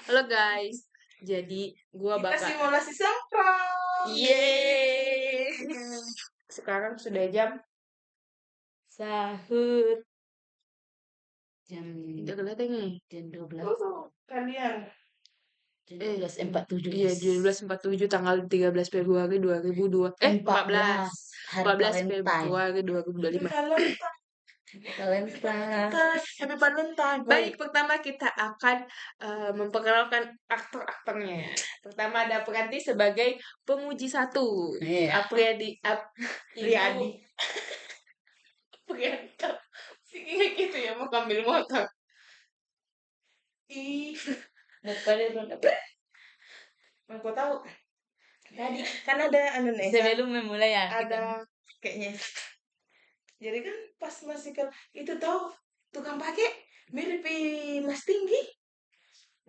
Halo guys, jadi gua Kita bakal simulasi semprot. yeay. Sekarang sudah jam Sahur jam udah kelihatan nih. jam 12 Kalian. jam 12.47 Iya, 12.47 tanggal 13 Februari 2002. 14. hari 14 Valentine. Februari Happy 2025. Valentine. Valentine. Happy Valentine. Baik, pertama kita akan memperkenalkan aktor-aktornya. Pertama ada Priyanti sebagai pemuji satu. Iya. Apriyadi, Priadi. Priyanti. Sih gitu ya, mau ambil motor. Ih, Daripada aku tahu. Tadi kan ada sebelum memulai ya kita ada kayaknya. Jadi kan pas masih itu tahu tukang pakai mirip Mas Tinggi.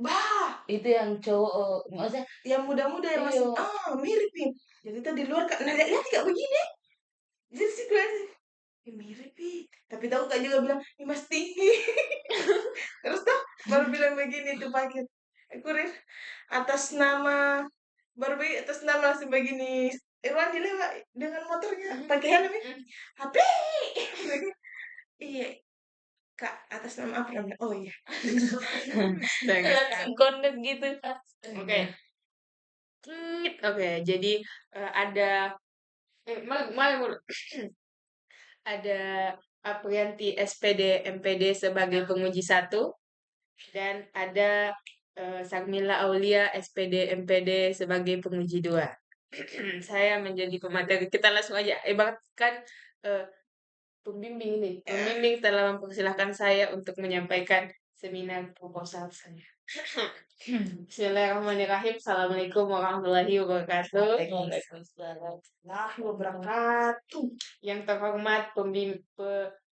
Bah, itu yang cowok maksudnya yang muda-muda yang masih Iya. mirip. Jadi tadi di luar kak, nah lihat kayak begini. Jadi sih mirip tapi tahu kak juga bilang ini Mas Tinggi. Terus tuh baru bilang begini tuh paket kurir atas nama atas nama langsung begini Irwan dilewat dengan motornya pakai helm ya. HP. Iya kak atas nama apa namanya? Oh iya. langsung konten gitu. Oke. Oke, jadi ada ada Aprianti SPD MPD sebagai penguji satu dan ada Sarmila Aulia SPD MPD sebagai penguji dua. Saya menjadi pemateri. Kita langsung aja. Ibaratkan eh, pembimbing nih. Pembimbing telah mempersilahkan saya untuk menyampaikan seminar proposal saya. Bismillahirrahmanirrahim. Assalamualaikum warahmatullahi wabarakatuh. Waalaikumsalam. Nah berangkat Yang terhormat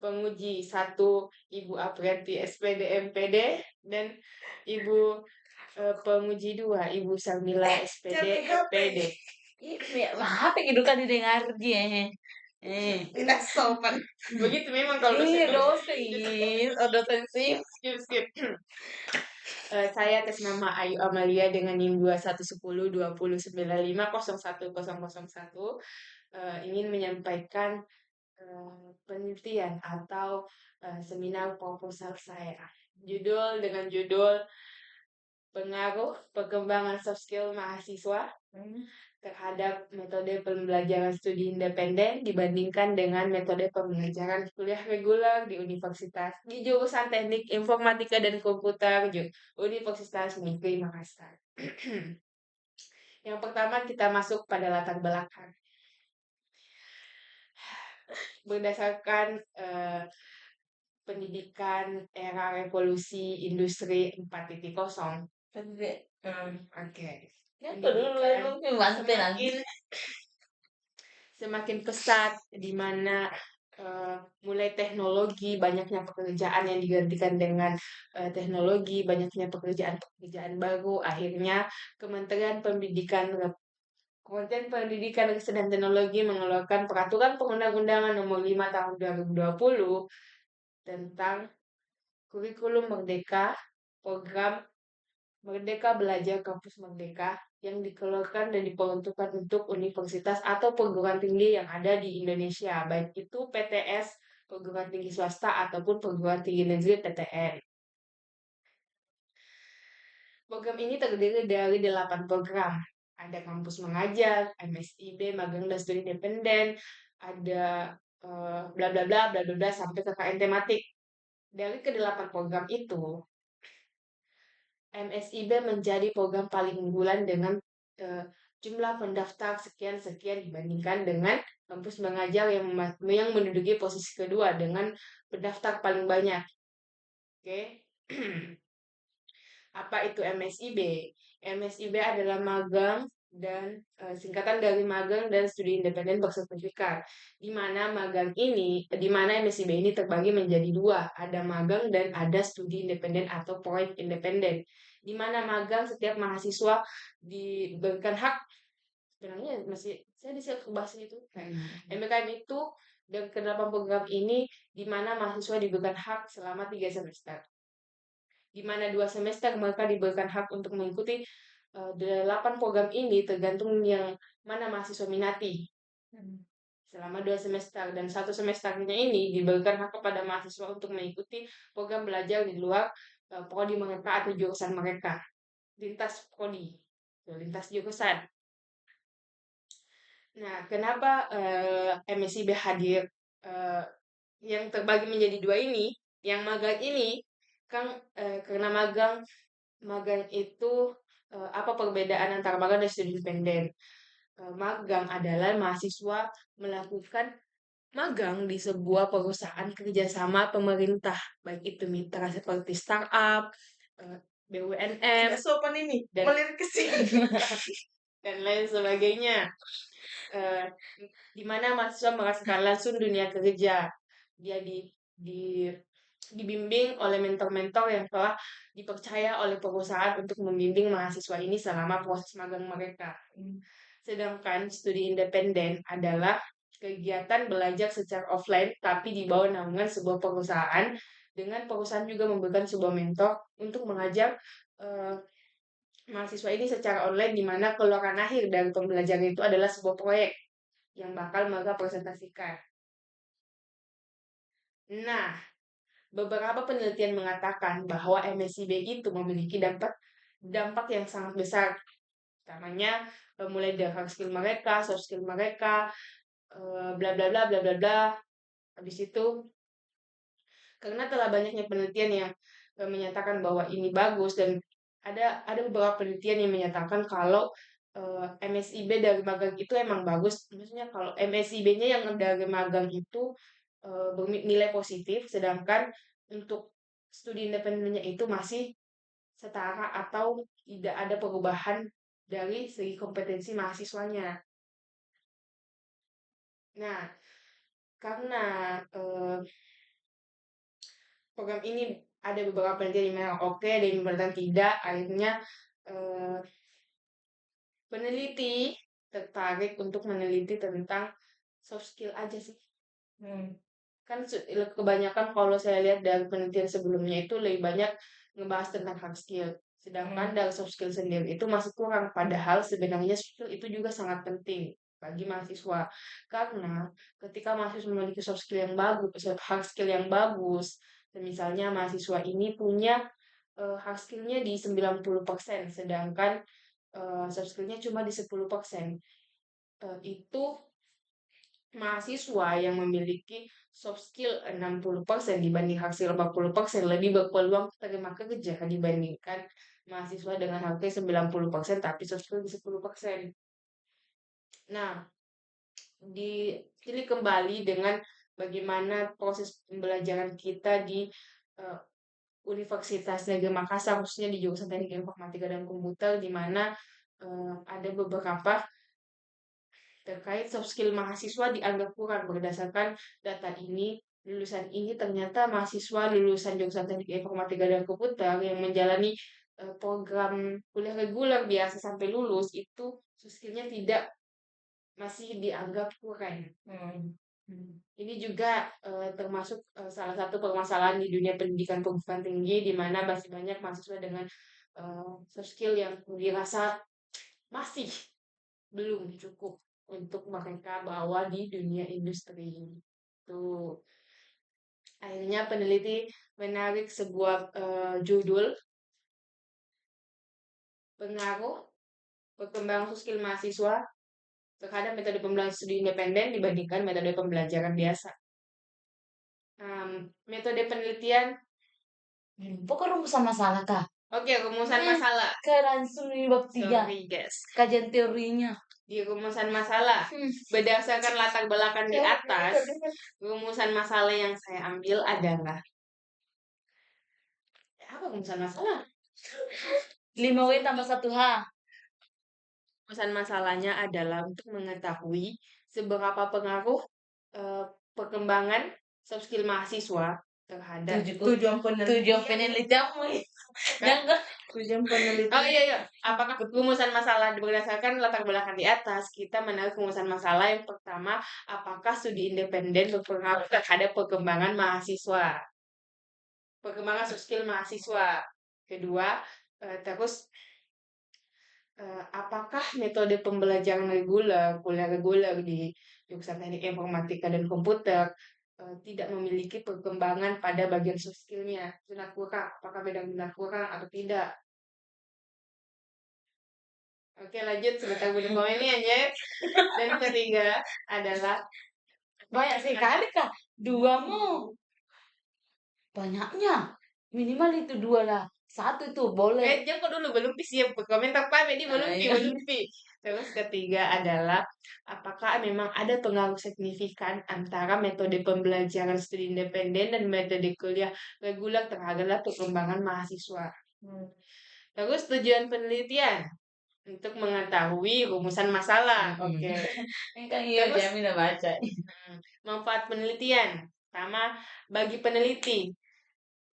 penguji satu Ibu Aprianti SPD MPD dan Ibu penguji dua Ibu Sarmila SPD MPD. Apa gitu kan didengar dia. tidak sopan. Begitu memang kalau Iya dosen. dosen sih. Skip. Saya atas nama Ayu Amalia dengan NIM 211020950101 ingin menyampaikan penelitian atau seminar proposal saya. Dengan judul pengaruh perkembangan soft skill mahasiswa terhadap metode pembelajaran studi independen dibandingkan dengan metode pembelajaran kuliah reguler di universitas di jurusan Teknik Informatika dan Komputer Universitas Negeri Makassar. Yang pertama kita masuk pada latar belakang. Berdasarkan pendidikan era revolusi industri 4.0. Oke. Semakin pesat di mana mulai teknologi, banyaknya pekerjaan yang digantikan dengan teknologi, banyaknya pekerjaan baru. Akhirnya Kementerian Pendidikan Riset dan Teknologi mengeluarkan Peraturan Perundang-undangan Nomor 5 Tahun 2020 tentang kurikulum Merdeka, program Merdeka Belajar Kampus Merdeka yang dikeluarkan dan diperuntukkan untuk universitas atau perguruan tinggi yang ada di Indonesia, baik itu PTS, perguruan tinggi swasta, ataupun perguruan tinggi negeri PTN. Program ini terdiri dari 8 program. Ada kampus mengajar, MSIB, magang dan studi independen, ada bla bla bla bla bla sampai KKN tematik. Dari ke-8 program itu, MSIB menjadi program paling unggulan dengan jumlah pendaftar sekian-sekian dibandingkan dengan kampus mengajar yang menduduki posisi kedua dengan pendaftar paling banyak. Oke. Apa itu MSIB? MSIB adalah magang dan singkatan dari magang dan studi independen bersertifikat. Di mana MSIB ini terbagi menjadi dua, ada magang dan ada studi independen atau proyek independen. Di mana magang setiap mahasiswa diberikan hak, sebenarnya saya disiap bahas itu. MKM itu dan ke-8 program ini di mana mahasiswa diberikan hak selama 3 semester. di mana 2 semester mereka diberikan hak untuk mengikuti 8 program ini tergantung yang mana mahasiswa minati selama 2 semester, dan 1 semesternya ini diberikan hak kepada mahasiswa untuk mengikuti program belajar di luar prodi mereka atau jurusan mereka, lintas prodi, lintas jurusan. Nah, kenapa MSIB hadir yang terbagi menjadi 2 ini, yang magang ini kan karena magang itu apa perbedaan antara magang dan studi independen? Magang adalah mahasiswa melakukan magang di sebuah perusahaan kerjasama pemerintah, baik itu mitra seperti startup, BUMN, Tidak sopan ini, dan melirik ke sini. dan lain sebagainya. Di mana mahasiswa merasakan langsung dunia kerja. Dia dibimbing oleh mentor-mentor yang telah dipercaya oleh perusahaan untuk membimbing mahasiswa ini selama proses magang mereka. Sedangkan studi independen adalah kegiatan belajar secara offline tapi di bawah naungan sebuah perusahaan, dengan perusahaan juga memberikan sebuah mentor untuk mengajar mahasiswa ini secara online, di mana keluaran akhir dari pembelajaran itu adalah sebuah proyek yang bakal mereka presentasikan. Nah, beberapa penelitian mengatakan bahwa MSIB itu memiliki dampak yang sangat besar, utamanya mulai dari hard skill mereka, soft skill mereka, bla bla bla bla bla bla. Habis itu, karena telah banyaknya penelitian yang menyatakan bahwa ini bagus, dan ada beberapa penelitian yang menyatakan kalau MSIB dari magang itu emang bagus. Maksudnya kalau MSIB-nya yang dari magang itu bernilai positif, sedangkan untuk studi independennya itu masih setara atau tidak ada perubahan dari segi kompetensi mahasiswanya. Nah, karena program ini ada beberapa penelitian yang memang oke dan beberapa tidak, akhirnya peneliti tertarik untuk meneliti tentang soft skill aja sih. Kan kebanyakan kalau saya lihat dari penelitian sebelumnya itu lebih banyak ngebahas tentang hard skill. Sedangkan dari soft skill sendiri itu masih kurang. Padahal sebenarnya soft skill itu juga sangat penting bagi mahasiswa. Karena ketika mahasiswa memiliki soft skill yang bagus, hard skill yang bagus, misalnya mahasiswa ini punya hard skill-nya di 90%, sedangkan soft skill-nya cuma di 10%. Itu mahasiswa yang memiliki soft skill 60% dibanding hard skill 40% lebih berpeluang terima kerja dibandingkan mahasiswa dengan hard skill 90% tapi soft skill di 10%. Nah, dipilih kembali dengan bagaimana proses pembelajaran kita di Universitas Negeri Makassar, khususnya di jurusan Teknik Informatika dan Komputer, di mana ada beberapa terkait soft skill mahasiswa dianggap kurang. Berdasarkan data ini, lulusan ini ternyata mahasiswa lulusan jurusan Teknik Informatika dan Komputer yang menjalani program kuliah reguler biasa sampai lulus itu soft skill-nya masih dianggap kurang. Ini juga termasuk salah satu permasalahan di dunia pendidikan perguruan tinggi, di mana masih banyak mahasiswa dengan soft skill yang dirasa masih belum cukup untuk mereka bawa di dunia industri. Tuh. Akhirnya peneliti menarik sebuah judul pengaruh perkembangan soft skill mahasiswa terhadap metode pembelajaran studi independen dibandingkan metode pembelajaran biasa. Metode penelitian. Pokok rumusan masalah kah? Oke, rumusan masalah. Langsung di bab 3. Sorry guys. Kajian teorinya. Di rumusan masalah, berdasarkan latar belakang di atas, rumusan masalah yang saya ambil adalah apa rumusan masalah? 5W tambah 1H. Rumusan masalahnya adalah untuk mengetahui seberapa pengaruh perkembangan soft skill mahasiswa terhadap tujuan penelitianmu. Jangan. Tujuan penelitian. Oh iya. Apakah rumusan masalah berdasarkan latar belakang di atas, kita menarik rumusan masalah yang pertama, apakah studi independen berpengaruh terhadap perkembangan mahasiswa? Perkembangan soft skill mahasiswa. Kedua, terus apakah metode pembelajaran kuliah reguler di jurusan Teknik Informatika dan Komputer tidak memiliki perkembangan pada bagian soft skill-nya? Sudah kurang, apakah benar-benar kurang atau tidak? Oke, lanjut sebentar gue komen ini aja. Dan ketiga adalah Banyak sekali kak. Dua mu. Banyaknya. Minimal itu dua lah. Satu tuh boleh. Joko dulu belum siap komentar Pak ini belum Iya. belum Terus ketiga adalah apakah memang ada pengaruh signifikan antara metode pembelajaran studi independen dan metode kuliah reguler terhadap perkembangan mahasiswa. Terus tujuan penelitian untuk mengetahui rumusan masalah. Oke. Ini kan iya Terus Jamin udah baca. manfaat penelitian. Pertama, bagi peneliti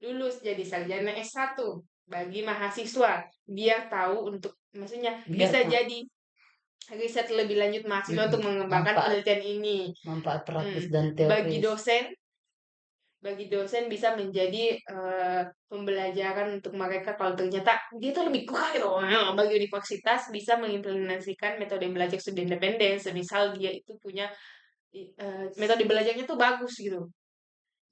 lulus jadi sarjana S1 bagi mahasiswa biar tahu untuk maksudnya Biar bisa tahu. jadi riset lebih lanjut mahasiswa untuk mengembangkan Manfaat. penelitian ini. Manfaat praktis Hmm. dan Bagi teoris. dosen bisa menjadi pembelajaran untuk mereka kalau ternyata dia tuh lebih kurang gitu. Nah, bagi universitas bisa mengimplementasikan metode belajar studi independen, semisal dia itu punya metode belajarnya tuh bagus gitu.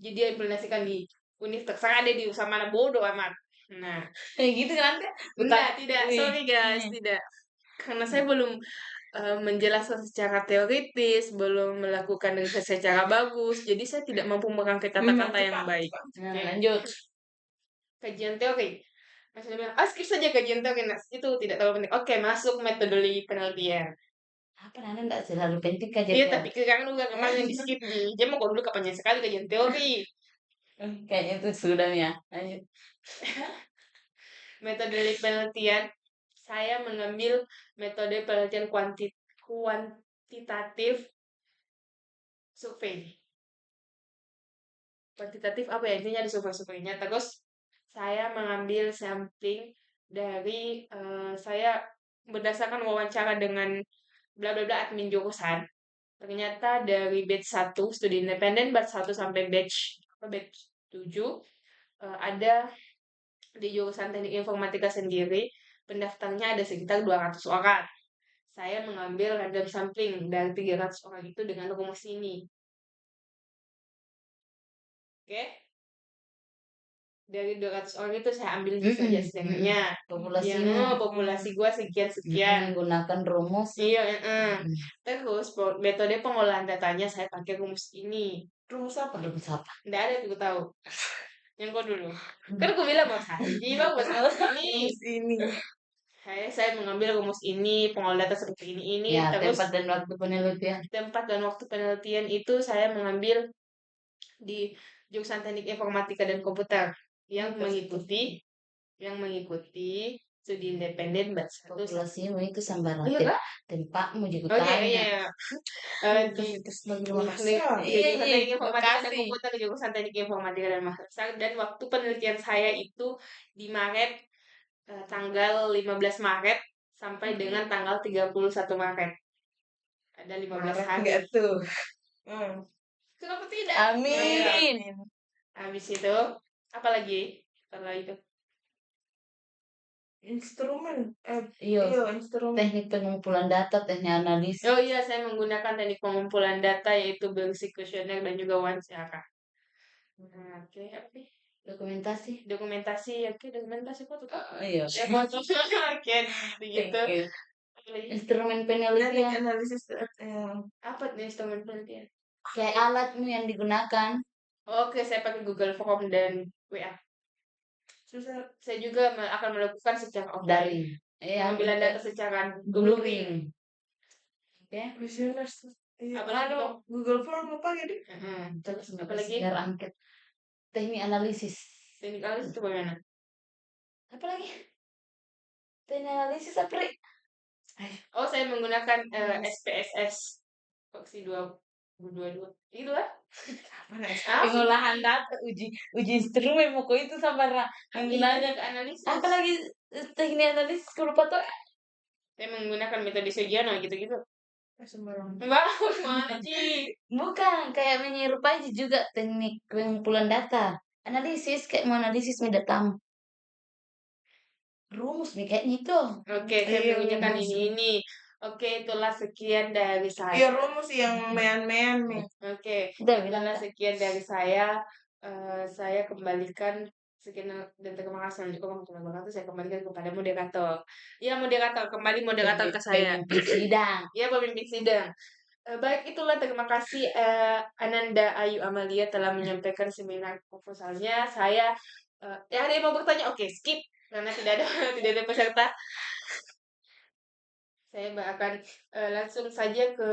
Jadi dia implementasikan di univ terserah deh di usaha mana bodoh amat. Nah, Kayak gitu kan? enggak, tidak. Wih. Sorry guys, tidak. Karena saya belum menjelaskan secara teoritis, belum melakukan riset secara bagus, jadi saya tidak mampu merangkai kata-kata yang baik. Nah, Oke. lanjut. Kajian teori. Maksudnya bilang, skip saja kajian teori. Nah, itu tidak terlalu penting. Oke, masuk metodologi penelitian. Apa Nana enggak selalu penting kajian Iya, teori. tapi sekarang juga kemarin di skip nih. Dia mau dulu kapan sekali kajian teori. Kayaknya itu sudah ya. Lanjut. Metode penelitian, saya mengambil metode penelitian kuantitatif survei. Kuantitatif apa ya? Intinya di survei-surveinya. Terus saya mengambil sampling dari saya berdasarkan wawancara dengan bla bla bla admin jurusan. Ternyata dari batch 1 studi independen batch 1 sampai batch 7 ada di jurusan Teknik Informatika sendiri pendaftarnya ada sekitar 200 orang. Saya mengambil random sampling dari 300 orang itu dengan rumus ini. Oke? Dari 200 orang itu saya ambil saja setengahnya. Populasi Populasi gua sekian-sekian. menggunakan rumus. Iya, terus metode pengolahan datanya saya pakai rumus ini. Rumus apa? Rumus apa? Nggak ada yang tahu. Yang kau dulu. Kan aku bilang mau saji bagus ini. Rumus ini. Saya mengambil rumus ini, pengolahan data seperti ini. Ya, Terus tempat dan waktu penelitian. tempat dan waktu penelitian itu saya mengambil di jurusan Teknik Informatika dan Komputer yang mengikuti studi independen batch 1. Populasimu itu sambaran. Iya, Kak? Tempatmu juga Oke, tanya. iya. Di Teknik Informatika dan Komputer jurusan Teknik Informatika dan Master dan waktu penelitian saya itu di Maret tanggal 15 Maret sampai dengan tanggal 31 Maret. Ada 15 hari. Enggak tuh. Kenapa tidak? Amin. Habis itu apa lagi? Setelah itu Instrumen. Iya. Instrumen. Teknik pengumpulan data, teknik analisis. Oh iya, saya menggunakan teknik pengumpulan data yaitu berisi kuesioner dan juga wawancara. Oke, apa? Dokumentasi, oke, dokumentasi foto. Iya. Oke, begitu. Instrumen penelitian. Analisis. Apa nih instrumen penelitian? Kayak alatmu yang digunakan. Oke, saya pakai Google Form dan WA. Saya juga akan melakukan secara offline. Pengambilan data secara luring. Oke. Apalagi Google Form apa gitu? Terus apalagi angket. Teknik analisis. Teknik analisis itu bagaimana? Apa lagi? Teknik analisis apa? Oh, saya menggunakan SPSS Foxy 2022. Itu lah. Pengolahan data, uji instrumen pokoknya itu sama menggunakan analisis. Apa lagi teknik analisis kalau lupa tuh? Saya menggunakan metode Sugiono gitu-gitu. Sembarang. Bukan, kayak menyerupai juga teknik pengumpulan data. Analisis kayak mau analisis datamu. rumus nih kayaknya itu. Oke, saya Iya, menggunakan rumus. ini. Oke, itulah sekian dari Iya, saya. rumus yang mean-mean nih. Oke, Udah bilang itulah Kak. sekian dari saya. Saya kembalikan sekian dan terima kasih lanjut warahmatullahi saya kembalikan kepada moderator. Ya, moderator, kembali moderator ke saya. Pemimpin sidang. Ya, pemimpin sidang. Baik, itulah terima kasih Ananda Ayu Amalia telah menyampaikan seminar proposalnya. Saya ada yang mau bertanya? Oke, skip karena tidak ada tidak ada peserta. Saya akan langsung saja ke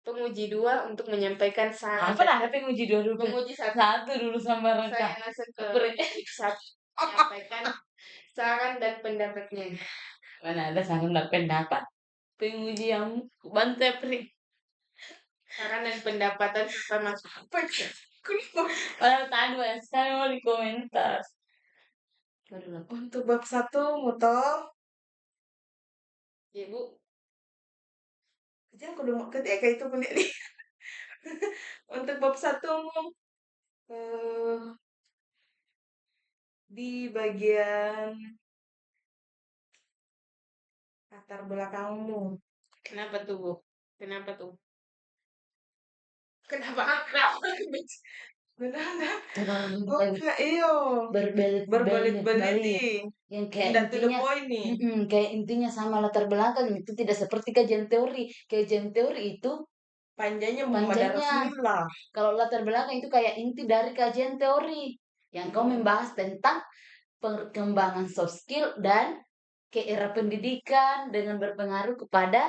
penguji 2 untuk menyampaikan saran Apa lah penguji dua dulu? menguji satu. Satu dulu sama Saya Raka. langsung ke Apre. penguji 1 menyampaikan saran dan pendapatnya. Mana ada saran dan pendapat? Penguji yang bantu Pri. Saran dan pendapatan serta masukan. Kenapa? Padahal tadi banyak sekali mau di komentar. Aduh, Untuk bab 1 motor. Ya, Bu. Jangan aku udah ketika itu kuliah nih. Untuk bab 1 eh, di bagian latar belakangmu. Kenapa tuh, Bu? Kenapa tuh? Kenapa? Kenapa? Benar. terlalu Oh, kak iyo. berbelit-belit Berbelit-belit balik. nih. Yang kayak Tidak to the intinya point nih. kayak intinya sama latar belakang itu tidak seperti kajian teori. Kajian teori itu Panjangnya Muhammad panjangnya. Rasulullah. Kalau latar belakang itu kayak inti dari kajian teori yang kau membahas tentang perkembangan soft skill dan ke era pendidikan dengan berpengaruh kepada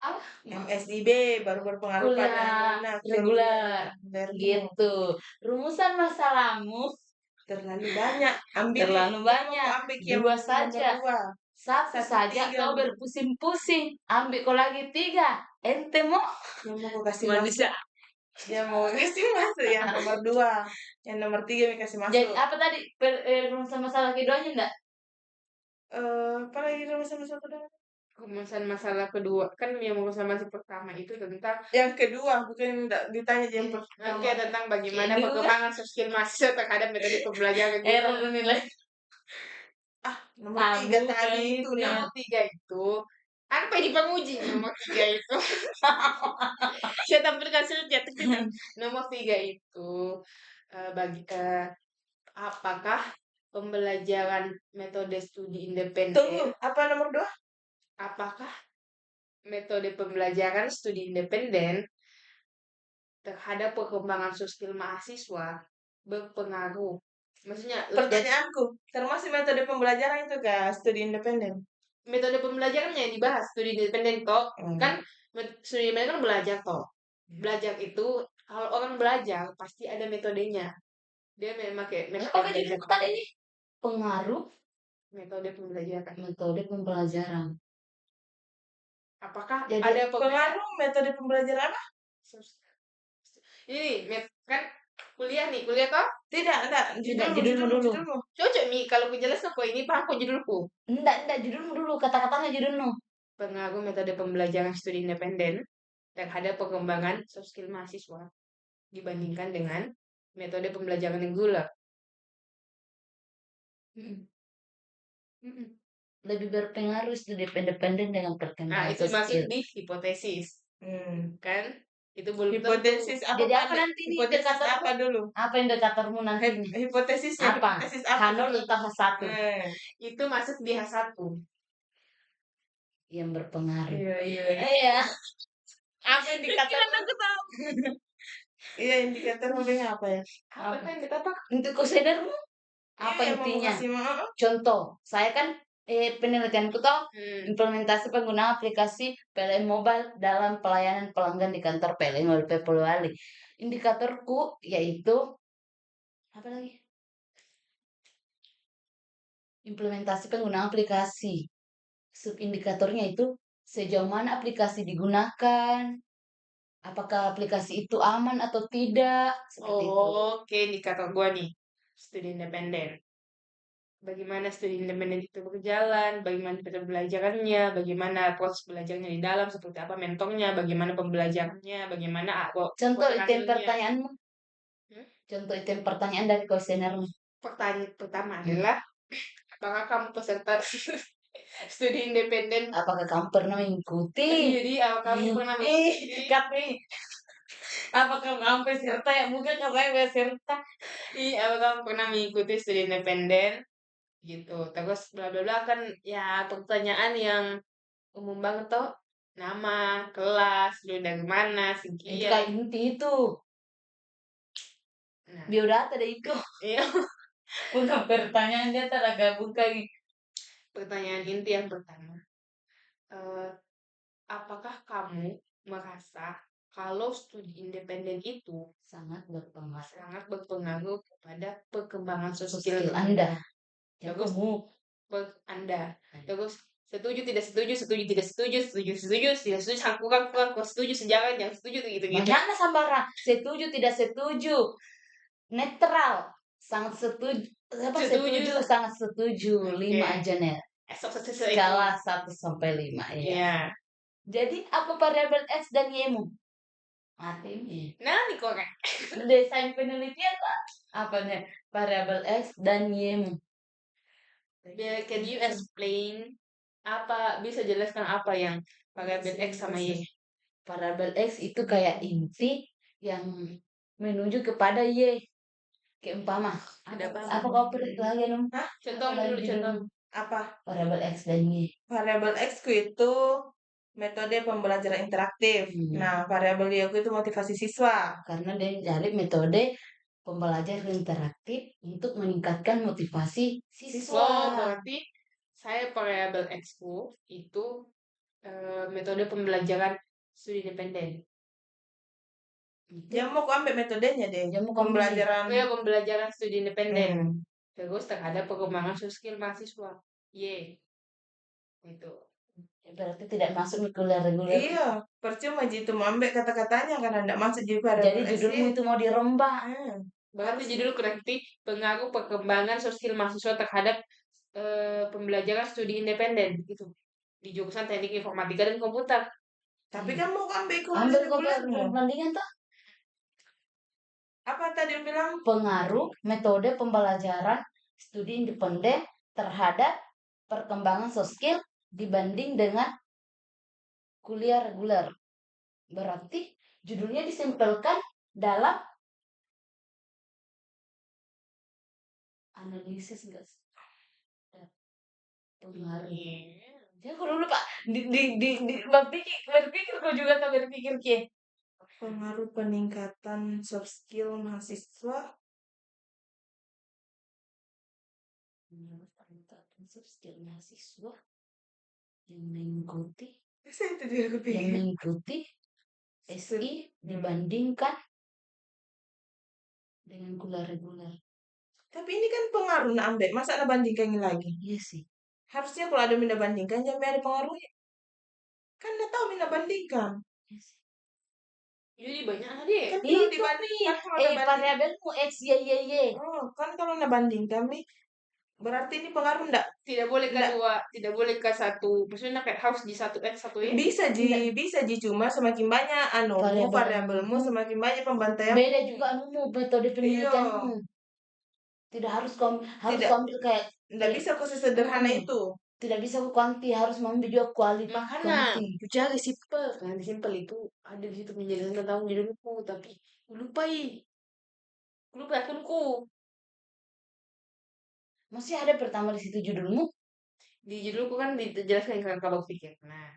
apa MSIB baru berpengaruh pada kuliah anak reguler regulermu. gitu. Rumusan masalahmu Terlalu banyak. Ambil terlalu banyak. ambil yang Dua nomor saja. 2. Satu Satu, saja tiga. kau berpusing-pusing. Ambil kau lagi 3. Ente mau Yang mau aku kasih manusia. masuk. Yang mau kasih masuk yang nomor 2. Yang nomor 3 mau kasih masuk. Jadi apa tadi rumusan masalah keduanya enggak? Apa lagi rumusan satu dah? Rumusan masalah kedua kan yang rumusan masalah pertama itu tentang Yang kedua bukan yang ditanya yang pertama. Oke, tentang bagaimana Kedua. perkembangan soft skill mahasiswa terhadap metode pembelajaran Error nilai. Nomor 3 tadi itu nah. Nomor 3 itu apa yang di penguji nomor 3 itu? Saya tampilkan saja nomor 3 itu apakah pembelajaran metode studi independen Tunggu, apa nomor 2? apakah metode pembelajaran studi independen terhadap perkembangan soft skill mahasiswa berpengaruh. Maksudnya Pertanyaanku, termasuk metode pembelajaran itu kah studi independen? metode pembelajarannya yang dibahas studi independen toh kan studi independen kan belajar toh. Belajar itu kalau orang belajar pasti ada metodenya. Dia memakai metode Apa jadi tadi ini? Pengaruh metode pembelajaran. metode pembelajaran. Apakah Jadi ada Pengaruh metode pembelajaran apa? Ini kan kuliah toh? Tidak. Judulmu dulu. Cocok nih kalau aku jelaskan kok ini paham kok judulku. Enggak judulmu dulu, kata-katanya judulmu. Pengaruh metode pembelajaran studi independen terhadap perkembangan soft skill mahasiswa dibandingkan dengan metode pembelajaran reguler. Lebih berpengaruh studi independen dengan Nah, perkembangan itu soft masuk skill. di hipotesis. Kan? Itu belum Hipotesis apa? Jadi apa nanti nih hipotesis indikatormu? apa dulu? Apa indikatormu nanti nih? Hipotesisnya Apa? hipotesis apa? H0 atau H1 Itu masuk di H1. yang berpengaruh. Iya. Apa indikator? Iya, indikator modelnya apa ya? Apa kan indikator? Untuk kuesionermu apa Iya, yang mau intinya? kasih maaf. Contoh, saya kan penelitianku toh implementasi pengguna aplikasi PLN Mobile dalam pelayanan pelanggan di kantor PLN Polewali. Indikatorku yaitu apa lagi? Implementasi penggunaan aplikasi. Subindikatornya itu sejauh mana aplikasi digunakan, apakah aplikasi itu aman atau tidak, seperti itu. Oke, indikator gua nih. Studi independen. Bagaimana studi independen itu berjalan, bagaimana metode belajarannya, bagaimana proses belajarnya di dalam, seperti apa mentornya, bagaimana pembelajarannya, bagaimana Contoh item hasilnya. pertanyaanmu. Contoh item pertanyaan dari kuesionermu. Pertanyaan pertama adalah apakah kamu peserta studi independen? Apakah kamu pernah mengikuti? Jadi apakah kamu pernah mengikuti? Katri. Apakah kamu peserta ya? Bukan katanya peserta. Apakah kamu pernah mengikuti studi independen? Gitu. Terus bla bla bla kan ya pertanyaan yang umum banget toh. Nama, kelas, lu dari mana, Itu sekian. kayak inti itu. Nah, Biodata deh itu. iya. Bukan pertanyaan dia tak gabung kayak Pertanyaan inti yang pertama. Eh, apakah kamu merasa kalau studi independen itu sangat berpengaruh sangat berpengaruh kepada perkembangan soft skill skill Anda. Ya Terus kamu. Anda. Terus setuju tidak setuju, setuju tidak setuju, setuju setuju, tidak setuju, kurang kurang, kurang setuju, sejarah, yang setuju gitu gitu. Mana sambara? Setuju tidak setuju. Netral. Sangat setuju. Apa Setuju. setuju? Sangat setuju. Oke. 5 aja net. Skala 1 sampai 5 ya. Iya. Jadi apa variabel X dan Y-mu? Mati nih. Nah, ini korek. Desain penelitian Pak. Apa nih? Variabel X dan Y-mu. Can you explain bisa jelaskan apa yang variabel X sama Y? Variabel X itu kayak inti yang menuju kepada Y. Kayak umpama. Apa kau perlu lagi dong? Hah? Contoh Apa dulu, lagi contoh. dulu? Apa? Variabel X dan Y. Variabel X ku itu metode pembelajaran interaktif. Nah, variabel Y ku itu motivasi siswa. Karena dia cari metode pembelajaran interaktif untuk meningkatkan motivasi siswa. Berarti saya variabel X ku itu metode pembelajaran studi independen. Ya mau aku ambil metodenya deh. Ya, mau kamu Pembelajaran. Ya, pembelajaran studi independen. Hmm. Terus terhadap perkembangan soft skill mahasiswa. Y. Itu. Ya, berarti tidak masuk di kuliah reguler. Iya, percuma jitu mau ambil kata-katanya karena tidak masuk di Jadi variabel X. judulmu itu mau dirembah. Berarti judul nanti pengaruh perkembangan soft skill mahasiswa terhadap pembelajaran studi independen gitu di jurusan teknik informatika dan komputer. Tapi kan mau ambil Ambil regulermu. perbandingan toh. Apa tadi bilang? Pengaruh metode pembelajaran studi independen terhadap perkembangan soft skill dibanding dengan kuliah reguler. Berarti judulnya disimpelkan dalam analisis enggak sih? Pengaruh. Ya aku dulu Pak berpikir kau juga tak berpikir Ki. Pengaruh peningkatan soft skill mahasiswa. Peningkatan soft skill mahasiswa yang mengikuti Saya itu juga kepikir. SI dibandingkan dengan kuliah reguler. Tapi ini kan pengaruh nak ambil, masa nak bandingkan lagi? Iya sih. Harusnya kalau ada minta bandingkan jangan ada pengaruhnya. Kan udah tahu minta bandingkan. Iya sih. Jadi banyak deh. Kan kalau Itu dibandingkan nih, kalau ada banding. variabelmu X, Y, Y, Y. Oh, kan kalau nak bandingkan nih, berarti ini pengaruh enggak? Tidak boleh ke dua, tidak boleh ke satu. Maksudnya kayak harus di satu X satu Y. Bisa ji cuma semakin banyak variabelmu semakin banyak pembantaian. Beda juga metode penelitianmu. Tidak harus ambil kayak enggak bisa kok sesederhana itu. Tidak bisa kuanti, harus mengambil juga kualitas. Makanya, ku cari simple. Karena di simple itu ada di situ penjelasan tentang judulku, tapi ku lupa akunku. Masih ada pertama di situ judulmu? Di judulku kan dijelaskan kalau pikir. Nah,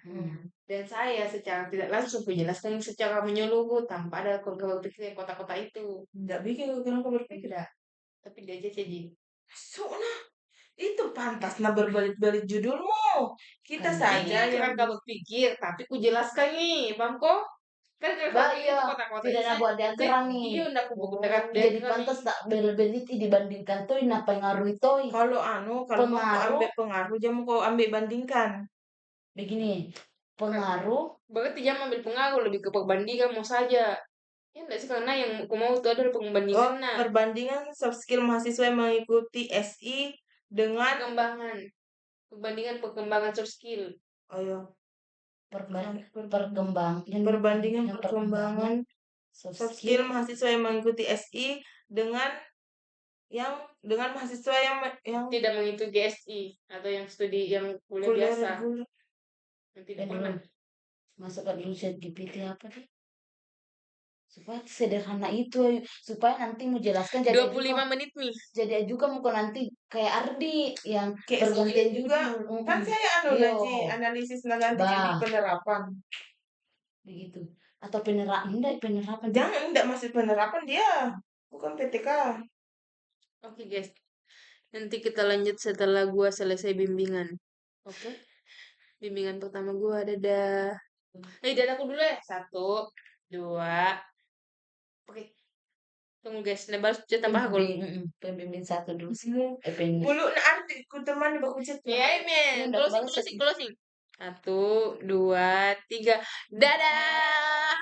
dan saya secara tidak langsung menjelaskan secara menyeluruh tanpa ada kalau pikir kota-kota itu. Enggak bikin kalau berpikir. Tidak. Tapi dia aja jadi. Nah, itu pantas nah berbelit-belit judulmu. Kita saja yang kamu pikir, tapi ku jelaskan nih, Bang kok. Kan kalau iya, itu kota-kota tidak buat diagram nih. Iya, ndak aku buku dekat Jadi pantas tak belit-beliti dibandingkan tuh ina pengaruh itu. Kalau kalau mau ambil pengaruh jangan mau ambil bandingkan. Begini, pengaruh. Berarti jangan ambil pengaruh, lebih ke perbandingan mau saja. Ya enggak sih, karena yang aku mau itu adalah perbandingan. Perbandingan soft skill mahasiswa yang mengikuti SI dengan perbandingan perkembangan soft skill. Oh iya. Perbandingan perkembangan soft skill mahasiswa yang mengikuti SI dengan yang dengan mahasiswa yang Tidak mengikuti GSI atau yang studi yang kuliah kuliah biasa. reguler. Yang tidak Ya pernah. dulu masukkan dulu ChatGPT apa deh? Supaya sederhana itu, ayo. Supaya nanti mau jelaskan jadi 25 menit nih. juga mau nanti kayak Ardi yang Kayak saya bergantian juga judul. kan saya Iya, analisis nanti jadi bah penerapan. begitu. Atau penerapan. Jangan enggak masuk penerapan dia. Bukan PTK. Oke guys. Nanti kita lanjut setelah gua selesai bimbingan. Oke. Bimbingan pertama gua, dadah. Dadahku dulu ya. 1, 2. Oke. Tunggu guys, lebar tambah aku. Pembimbing satu dulu sih. Bulu na arti ku teman baku chat. Ya, men. Udah Closing, kebalas closing, closing. 1, 2, 3. Dadah.